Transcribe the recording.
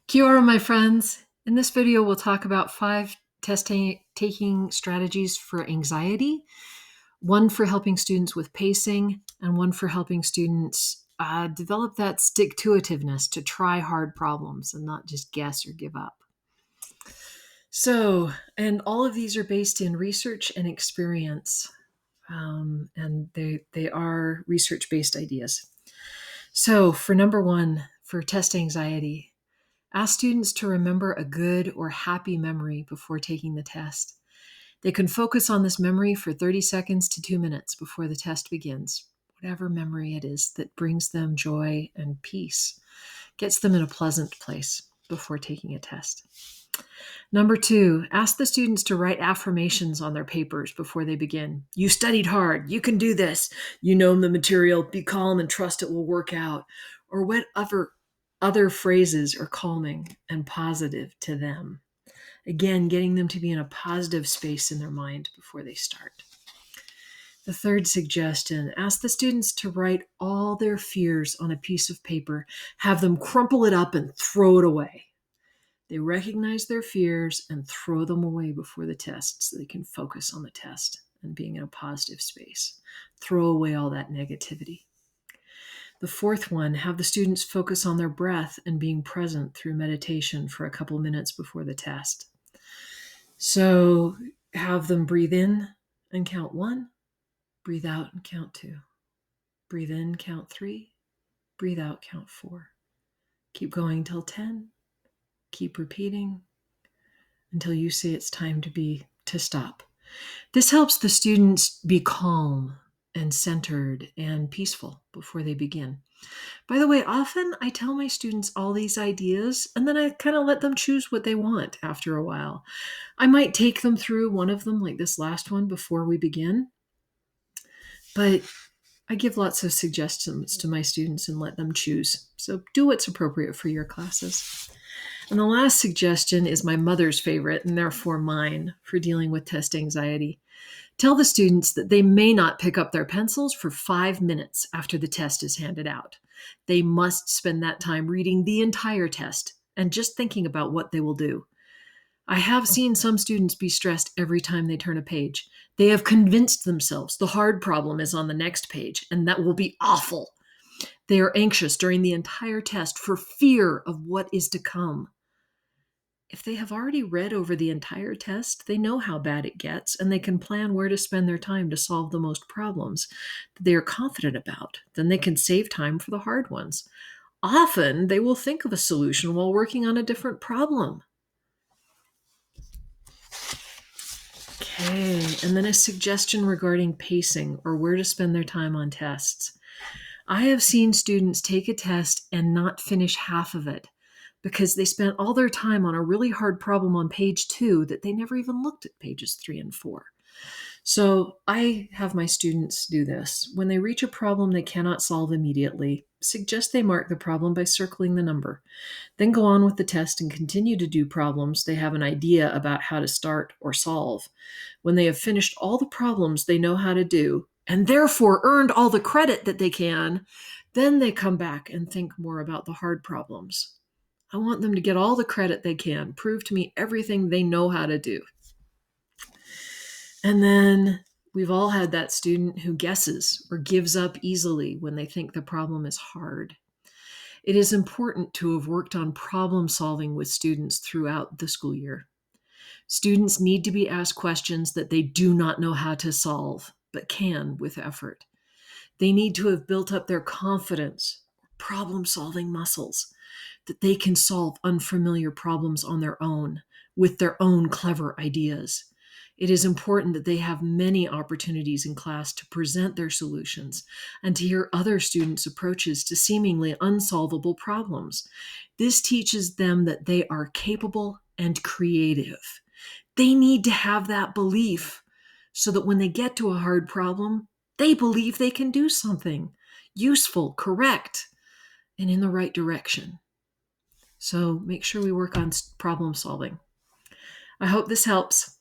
Kia ora, my friends. In this video, we'll talk about 5 testing taking strategies for anxiety, one for helping students with pacing, and one for helping students develop that stick-to-itiveness to try hard problems and not just guess or give up. So, and all of these are based in research and experience, and they are research-based ideas. So, for number one, for test anxiety, ask students to remember a good or happy memory before taking the test. They can focus on this memory for 30 seconds to 2 minutes before the test begins, whatever memory it is that brings them joy and peace, gets them in a pleasant place before taking a test. Number two, ask the students to write affirmations on their papers before they begin. You studied hard. You can do this. You know the material. Be calm and trust it will work out. Or whatever other phrases are calming and positive to them. Again, getting them to be in a positive space in their mind before they start. The third suggestion, ask the students to write all their fears on a piece of paper. Have them crumple it up and throw it away. They recognize their fears and throw them away before the test so they can focus on the test and being in a positive space. Throw away all that negativity. The fourth one, have the students focus on their breath and being present through meditation for a couple minutes before the test. So have them breathe in and count 1, breathe out and count 2. Breathe in, count 3, breathe out, count 4. Keep going till 10. Keep repeating until you say it's time to stop. This helps the students be calm and centered and peaceful before they begin. By the way, often I tell my students all these ideas and then I kind of let them choose what they want after a while. I might take them through one of them, like this last one, before we begin, but I give lots of suggestions to my students and let them choose. So do what's appropriate for your classes. And the last suggestion is my mother's favorite, and therefore mine, for dealing with test anxiety. Tell the students that they may not pick up their pencils for 5 minutes after the test is handed out. They must spend that time reading the entire test and just thinking about what they will do. I have seen some students be stressed every time they turn a page. They have convinced themselves the hard problem is on the next page, and that will be awful. They are anxious during the entire test for fear of what is to come. If they have already read over the entire test, they know how bad it gets, and they can plan where to spend their time to solve the most problems that they are confident about. Then they can save time for the hard ones. Often, they will think of a solution while working on a different problem. Okay, and then a suggestion regarding pacing or where to spend their time on tests. I have seen students take a test and not finish half of it because they spent all their time on a really hard problem on page 2 that they never even looked at pages 3 and 4. So I have my students do this. When they reach a problem they cannot solve immediately, suggest they mark the problem by circling the number. Then go on with the test and continue to do problems they have an idea about how to start or solve. When they have finished all the problems they know how to do, and therefore earned all the credit that they can, then they come back and think more about the hard problems. I want them to get all the credit they can, prove to me everything they know how to do. And then we've all had that student who guesses or gives up easily when they think the problem is hard. It is important to have worked on problem solving with students throughout the school year. Students need to be asked questions that they do not know how to solve, but can with effort. They need to have built up their confidence, problem-solving muscles, that they can solve unfamiliar problems on their own with their own clever ideas. It is important that they have many opportunities in class to present their solutions and to hear other students' approaches to seemingly unsolvable problems. This teaches them that they are capable and creative. They need to have that belief so that when they get to a hard problem, they believe they can do something useful, correct, and in the right direction. So make sure we work on problem solving. I hope this helps.